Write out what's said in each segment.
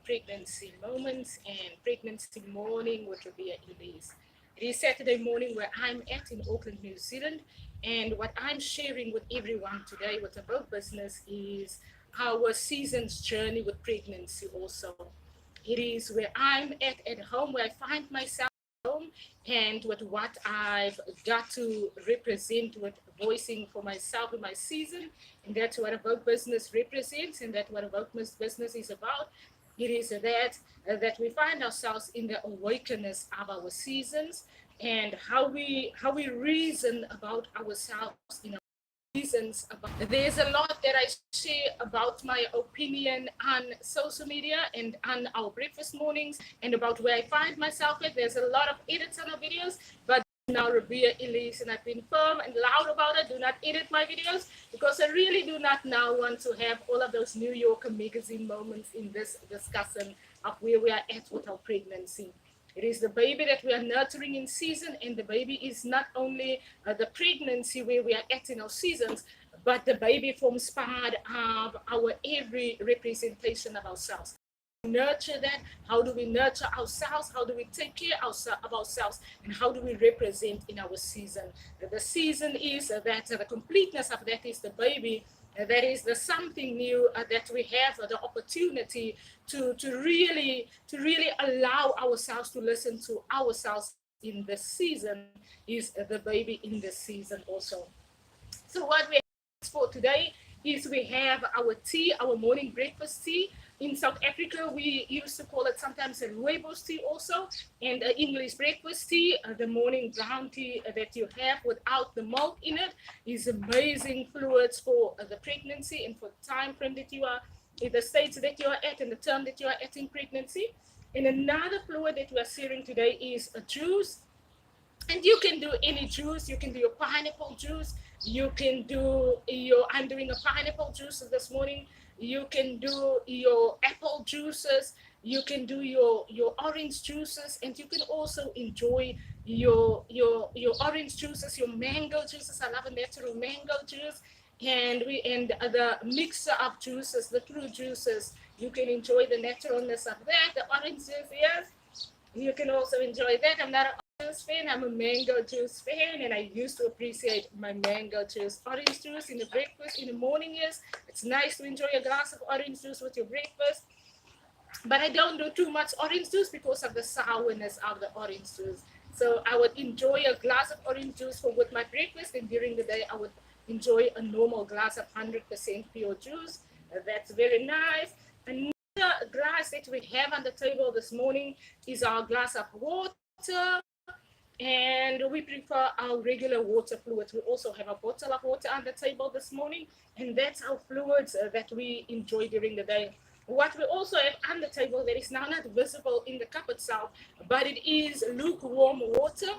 Pregnancy Moments and Pregnancy Morning with Ribea Elise. It is Saturday morning where I'm at in Auckland, New Zealand, and what I'm sharing with everyone today with AWOKH business is our season's journey with pregnancy also. It is where I'm at home, where I find myself home, and with what I've got to represent with voicing for myself in my season, and that's what AWOKH business represents, and that's what AWOKH business is about. It is that we find ourselves in the awakeness of our seasons and how we reason about ourselves in our reasons about. There's a lot that I share about my opinion on social media and on our breakfast mornings and about where I find myself at. There's a lot of edits on our videos, but now Ribea Elise, and I've been firm and loud about it. Do not edit my videos because I really do not now want to have all of those New Yorker magazine moments in this discussion of where we are at with our pregnancy. It is the baby that we are nurturing in season, and the baby is not only the pregnancy where we are at in our seasons, but the baby forms part of our every representation of ourselves. Nurture that. How do we nurture ourselves? How do we take care of ourselves? And how do we represent in our season? The season is that the completeness of that is the baby. That is the something new that we have the opportunity to really allow ourselves to listen to ourselves in the season is the baby in the season also. So what we have for today is we have our tea, our morning breakfast tea. In South Africa, we used to call it sometimes a Rooibos tea also, and English breakfast tea, the morning brown tea that you have without the milk in it is amazing fluids for the pregnancy and for the time frame that you are, in the stage that you are at and the term that you are at in pregnancy. And another fluid that we are sharing today is a juice. And you can do any juice. You can do your pineapple juice. You can do I'm doing a pineapple juice this morning. You can do your apple juices. You can do your orange juices, and you can also enjoy your orange juices, your mango juices. I love a natural mango juice, and the mixer of juices, the fruit juices. You can enjoy the naturalness of that. The orange juice, yes, you can also enjoy that. I'm not an juice fan, I'm a mango juice fan, and I used to appreciate my mango juice. Orange juice in the breakfast in the morning, yes, it's nice to enjoy a glass of orange juice with your breakfast, but I don't do too much orange juice because of the sourness of the orange juice. So I would enjoy a glass of orange juice with my breakfast, and during the day I would enjoy a normal glass of 100% pure juice. That's very nice. Another glass that we have on the table this morning is our glass of water. And we prefer our regular water fluids. We also have a bottle of water on the table this morning, and that's our fluids that we enjoy during the day. What we also have on the table that is now not visible in the cup itself, but it is lukewarm water.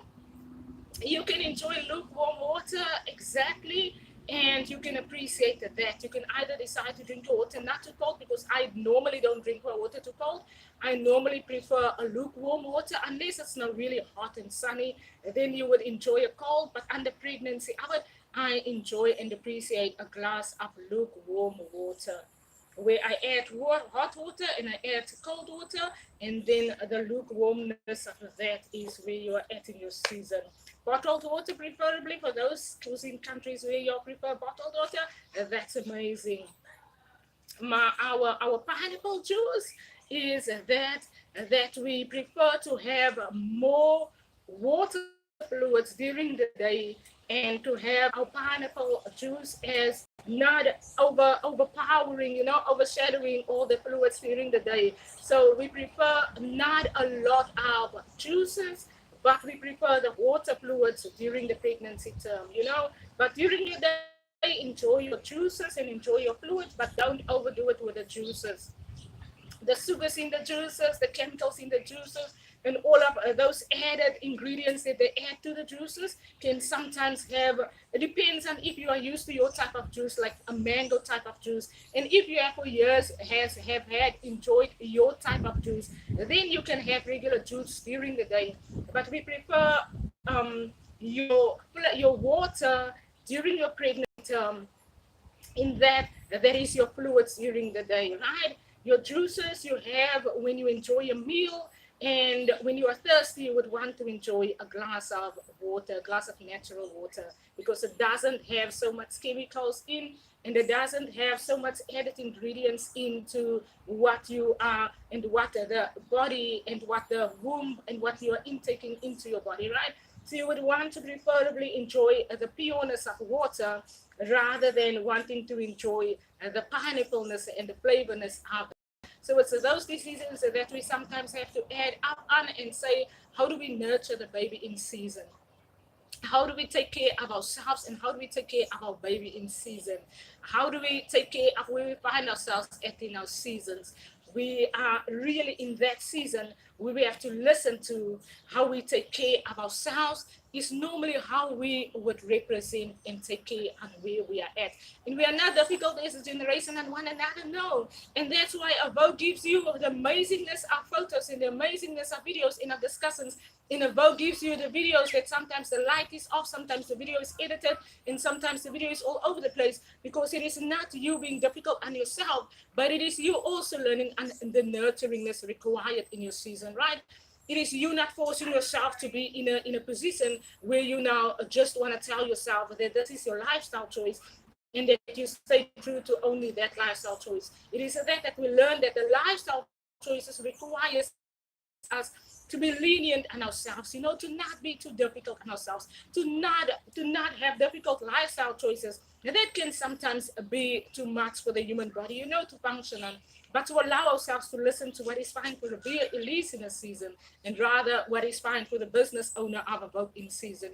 You can enjoy lukewarm water exactly, and you can appreciate that. You can either decide to drink your water not too cold, because I normally don't drink my water too cold. I normally prefer a lukewarm water unless it's not really hot and sunny. Then you would enjoy a cold, but under pregnancy, I enjoy and appreciate a glass of lukewarm water, where I add hot water and I add cold water, and then the lukewarmness of that is where you are at in your season. Bottled water, preferably for those who's in countries where you prefer bottled water, that's amazing. Our pineapple juice is that we prefer to have more water fluids during the day, and to have our pineapple juice as not overpowering, overshadowing all the fluids during the day. So we prefer not a lot of juices, but we prefer the water fluids during the pregnancy term, But during the day, enjoy your juices and enjoy your fluids, but don't overdo it with the juices. The sugars in the juices, the chemicals in the juices, and all of those added ingredients that they add to the juices can sometimes it depends on if you are used to your type of juice, like a mango type of juice, and if you have for years enjoyed your type of juice, then you can have regular juice during the day. But we prefer your water during your pregnancy term, in that is your fluids during the day, right? your juices you have when you enjoy a meal, and when you are thirsty, you would want to enjoy a glass of water, a glass of natural water, because it doesn't have so much chemicals in, and it doesn't have so much added ingredients into what you are and what the body and what the womb and what you are intaking into your body, right? So you would want to preferably enjoy the pureness of water rather than wanting to enjoy the pineappleness and the flavorness of it. So it's those decisions that we sometimes have to add up on and say, how do we nurture the baby in season? How do we take care of ourselves, and how do we take care of our baby in season? How do we take care of where we find ourselves at in our seasons? We are really in that season where we have to listen to how we take care of ourselves is normally how we would represent and take care of where we are at. And we are not difficult as a generation and one another, no. And that's why AWOKH gives you the amazingness of photos and the amazingness of videos and of discussions. And AWOKH gives you the videos that sometimes the light is off, sometimes the video is edited, and sometimes the video is all over the place, because it is not you being difficult on yourself, but it is you also learning and the nurturingness required in your season, right? It is you not forcing yourself to be in a position where you now just want to tell yourself that this is your lifestyle choice and that you stay true to only that lifestyle choice. It is that we learn that the lifestyle choices requires us to be lenient on ourselves, to not be too difficult on ourselves, to not have difficult lifestyle choices. And that can sometimes be too much for the human body, to function on. But to allow ourselves to listen to what is fine for Ribea, Elise in a season, and rather what is fine for the business owner of AWOKH in season.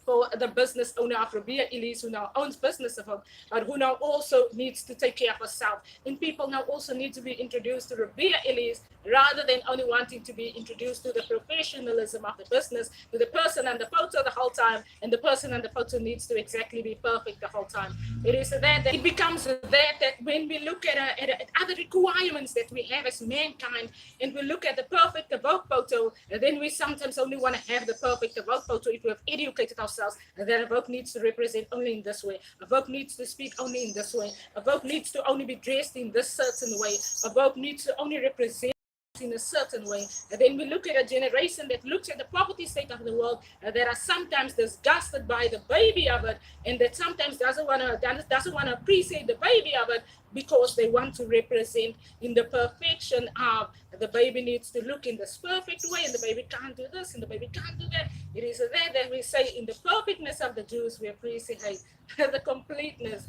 For the business owner of Ribea, Elise, who now owns business of her, but who now also needs to take care of herself. And people now also need to be introduced to Ribea, Elise, rather than only wanting to be introduced to the professionalism of the business, to the person on the photo the whole time, and the person on the photo needs to exactly be perfect the whole time. It is that it becomes that when we look at other requirements that we have as mankind, and we look at the perfect AWOKH photo, then we sometimes only want to have the perfect AWOKH photo if we have educated ourselves that AWOKH needs to represent only in this way. AWOKH needs to speak only in this way. AWOKH needs to only be dressed in this certain way. AWOKH needs to only represent in a certain way. And then we look at a generation that looks at the poverty state of the world that are sometimes disgusted by the baby of it, and that sometimes doesn't want to appreciate the baby of it because they want to represent in the perfection of the baby needs to look in this perfect way, and the baby can't do this, and the baby can't do that. It is there that we say in the perfectness of the Jews we appreciate the completeness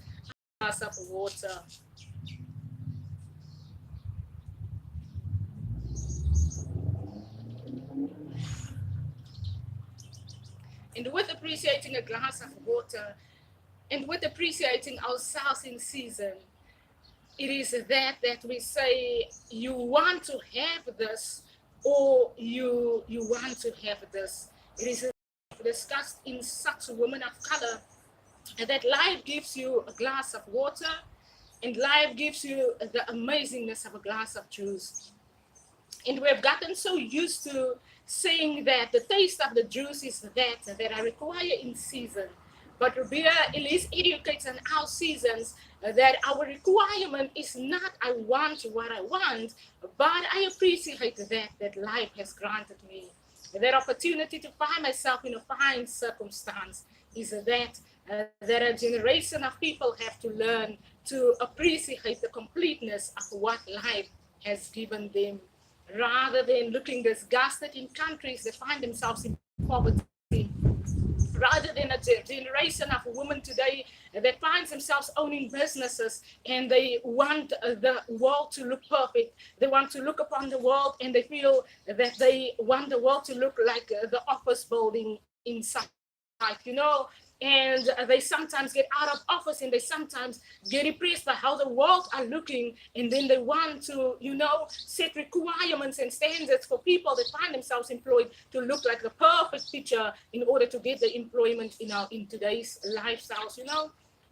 of water. And with appreciating a glass of water, and with appreciating ourselves in season, it is that we say you want to have this, or you want to have this. It is discussed in such a woman of color that life gives you a glass of water, and life gives you the amazingness of a glass of juice. And we've gotten so used to saying that the taste of the juice is that I require in season. But Ribea, Elise educates on our seasons that our requirement is not I want what I want, but I appreciate that life has granted me. That opportunity to find myself in a fine circumstance is that a generation of people have to learn to appreciate the completeness of what life has given them, rather than looking disgusted in countries that find themselves in poverty, rather than a generation of women today that finds themselves owning businesses, and they want the world to look perfect. They want to look upon the world and they feel that they want the world to look like the office building inside, and they sometimes get out of office and they sometimes get impressed by how the world are looking, and then they want to set requirements and standards for people that find themselves employed to look like the perfect picture in order to get the employment in today's lifestyles.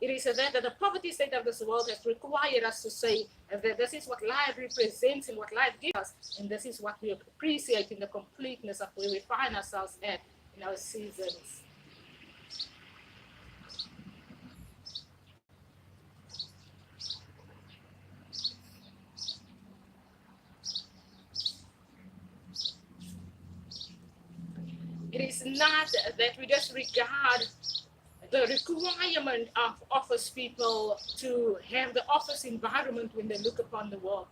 It is that the poverty state of this world has required us to say that this is what life represents and what life gives us, and this is what we appreciate in the completeness of where we find ourselves at in our seasons. It is not that we disregard the requirement of office people to have the office environment when they look upon the work.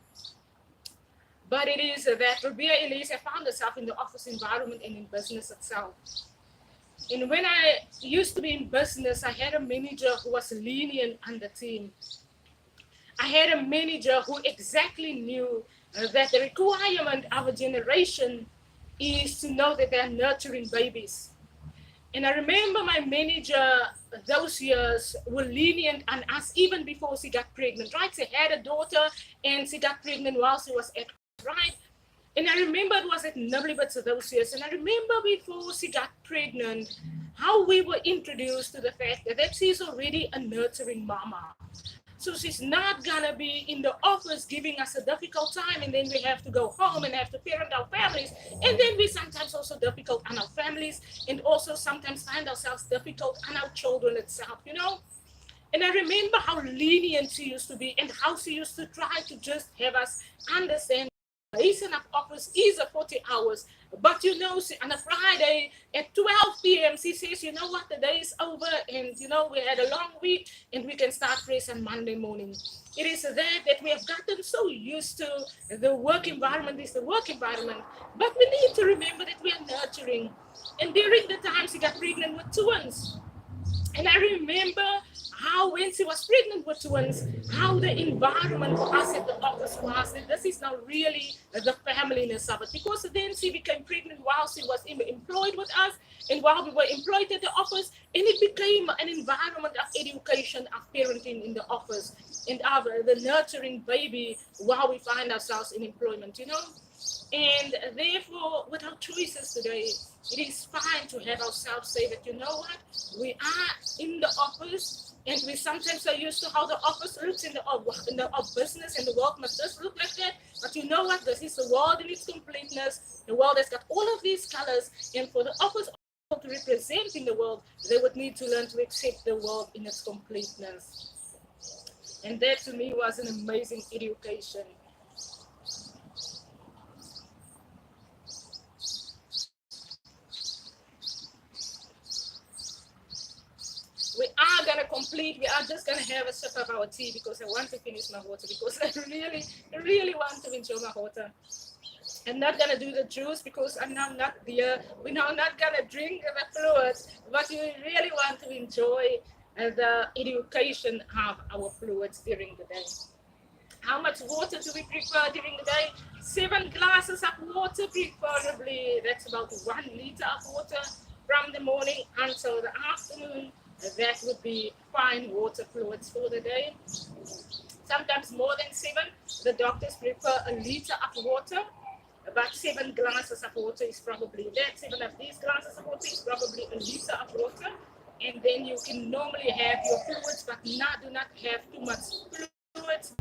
But it is that Ribea Elise found herself in the office environment and in business itself. And when I used to be in business, I had a manager who was lenient on the team. I had a manager who exactly knew that the requirement of a generation is to know that they're nurturing babies. And I remember my manager those years were lenient on us even before she got pregnant, right? She had a daughter and she got pregnant while she was at right. And I remember it was at Nublibits those years. And I remember before she got pregnant, how we were introduced to the fact that she's already a nurturing mama. So she's not gonna be in the office giving us a difficult time, and then we have to go home and have to parent our families, and then we sometimes also difficult on our families, and also sometimes find ourselves difficult on our children itself, you know. And I remember how lenient she used to be, and how she used to try to just have us understand. Reason of office is a 40 hours, but you know, on a Friday at 12 p.m., she says, you know what, the day is over, and you know, we had a long week, and we can start fresh on Monday morning. It is that we have gotten so used to the work environment is the work environment, but we need to remember that we are nurturing. And during the time she got pregnant with twins, and I remember how when she was pregnant with twins, how the environment for us at the office was, that this is now really the familyness of it. Because then she became pregnant while she was employed with us, and while we were employed at the office, and it became an environment of education, of parenting in the office, and of the nurturing baby while we find ourselves in employment, you know. And therefore, with our choices today, it is fine to have ourselves say that, you know what, we are in the office, and we sometimes are used to how the office looks in the business, and the world must just look like that. But you know what, this is the world in its completeness. The world has got all of these colors, and for the office to represent in the world, they would need to learn to accept the world in its completeness. And that to me was an amazing education. We are going to complete, we are just going to have a sip of our tea because I want to finish my water, because I really want to enjoy my water. I'm not going to do the juice because I'm now not there. We're now not going to drink the fluids, but we really want to enjoy the education of our fluids during the day. How much water do we prefer during the day? 7 glasses of water, preferably. That's about 1 liter of water from the morning until the afternoon. That would be fine water fluids for the day. Sometimes more than 7. The doctors prefer a liter of water. About 7 glasses of water is probably that. 7 of these glasses of water is probably a liter of water. And then you can normally have your fluids, but do not have too much fluids.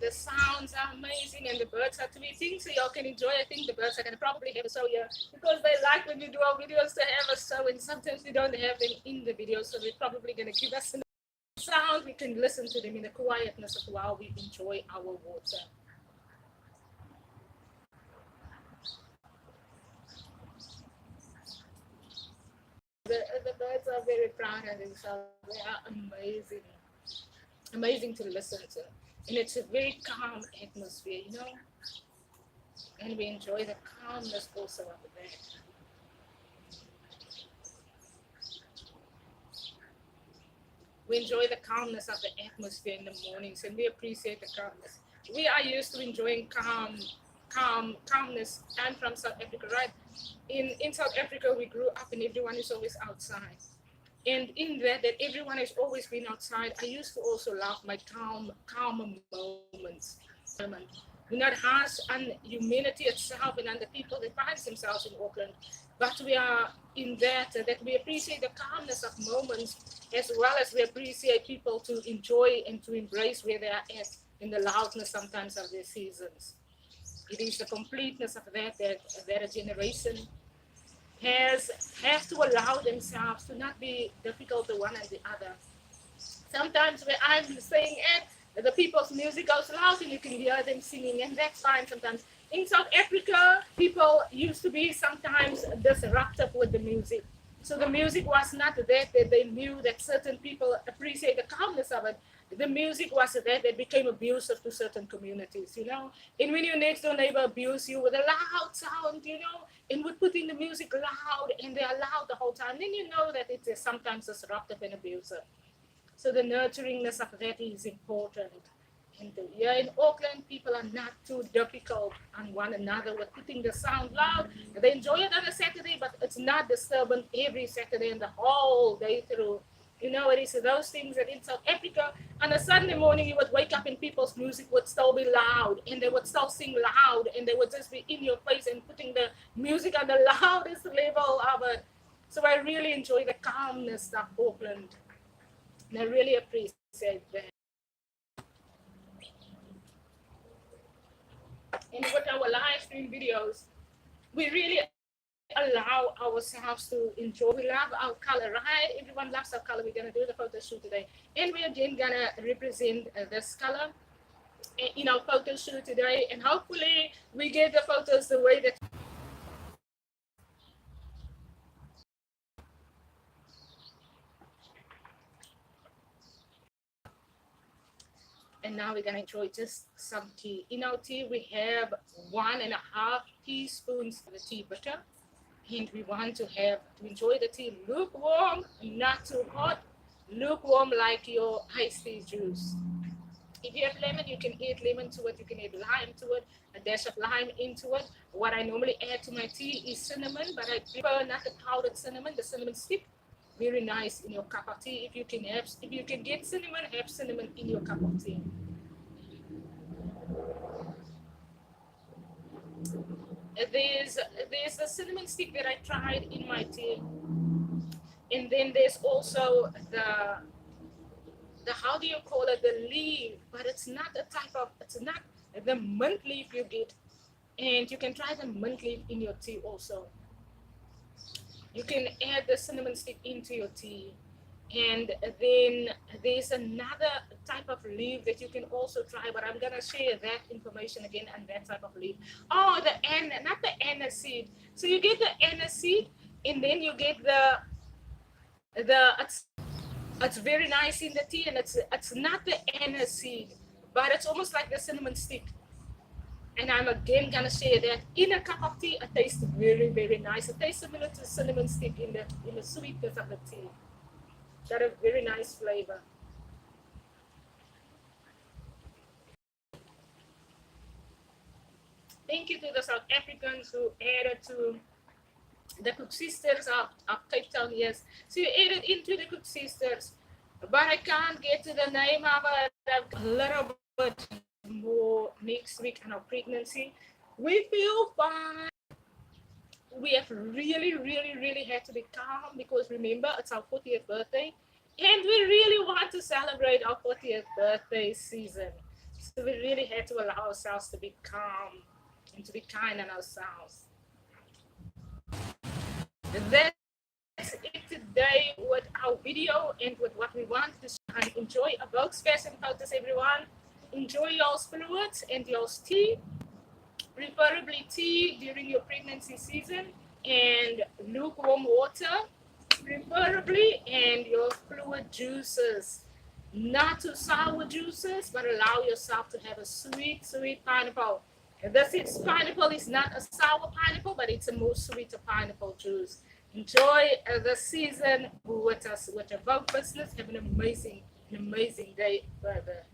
The sounds are amazing, and the birds are tweeting, so y'all can enjoy. I think the birds are going to probably have a show here because they like when we do our videos to have a show, and sometimes we don't have them in the video, so they're probably going to give us a sound. We can listen to them in the quietness of while we enjoy our water. The birds are very proud of themselves. They are amazing to listen to. And it's a very calm atmosphere, you know, and we enjoy the calmness also of that. We enjoy the calmness of the atmosphere in the mornings, and we appreciate the calmness. We are used to enjoying calmness. I'm from South Africa, right? In South Africa, we grew up and everyone is always outside. And in that everyone has always been outside, I used to also love my calmer moments. We're not harsh on humanity itself and on the people that find themselves in Auckland, but we are in that we appreciate the calmness of moments, as well as we appreciate people to enjoy and to embrace where they are at in the loudness sometimes of their seasons. It is the completeness of that a generation has to allow themselves to not be difficult the one and the other. Sometimes where I'm staying at, the people's music goes loud and you can hear them singing, and that's fine sometimes. In South Africa, people used to be sometimes disruptive with the music. So the music was not that they knew that certain people appreciate the calmness of it. The music was that became abusive to certain communities, you know. And when your next door neighbor abuse you with a loud sound, you know, and would put in the music loud and they are loud the whole time, then you know that it is sometimes disruptive and abusive. So the nurturingness of that is important. And here in Auckland, people are not too difficult on one another with putting the sound loud. They enjoy it on a Saturday, but it's not disturbing every Saturday and the whole day through. You know, it is those things that in South Africa, on a Sunday morning, you would wake up and people's music would still be loud and they would still sing loud and they would just be in your face and putting the music on the loudest level of it. So I really enjoy the calmness of Auckland. And I really appreciate that. And with our live stream videos, we really allow ourselves to enjoy. We love our color, right? Everyone loves our color. We're going to do the photo shoot today. And we're again going to represent this color in our photo shoot today. And hopefully we get the photos the way that. And now we're going to enjoy just some tea. In our tea, we have 1.5 teaspoons of the tea butter. And we want to enjoy the tea lukewarm, not too hot, lukewarm like your iced tea juice. If you have lemon, you can add lemon to it. You can add lime to it, a dash of lime into it. What I normally add to my tea is cinnamon, but I prefer not the powdered cinnamon, the cinnamon stick. Very nice in your cup of tea. If you can get cinnamon, have cinnamon in your cup of tea. There's a cinnamon stick that I tried in my tea, and then there's also the how do you call it, the leaf, but it's not the mint leaf you get, and you can try the mint leaf in your tea also. You can add the cinnamon stick into your tea. And then there's another type of leaf that you can also try, but I'm gonna share that information again on that type of leaf. Oh, not the anise seed. So you get the anise seed, and then you get it's very nice in the tea, and it's not the anise seed, but it's almost like the cinnamon stick. And I'm again gonna share that in a cup of tea. It tastes very, very nice. It tastes similar to cinnamon stick in the sweetness of the tea. Got a very nice flavor. Thank you to the South Africans who added to the Cook Sisters of Cape Town, yes. So you added into the Cook Sisters, but I can't get to the name of it. A little bit more next week on our pregnancy. We feel fine. We have really, really, really had to be calm because remember, it's our 40th birthday. And we really want to celebrate our 40th birthday season. So we really had to allow ourselves to be calm and to be kind on ourselves. That's it today with our video and with what we want to share. And enjoy AWOKH's fashion photos, everyone. Enjoy your fluids and your tea, preferably tea during your pregnancy season, and lukewarm water preferably, and your fluid juices, not too sour juices, but allow yourself to have a sweet, sweet pineapple. And this pineapple is not a sour pineapple, but it's a more sweeter pineapple juice. Enjoy the season with us with AWOKH business. Have an amazing day further.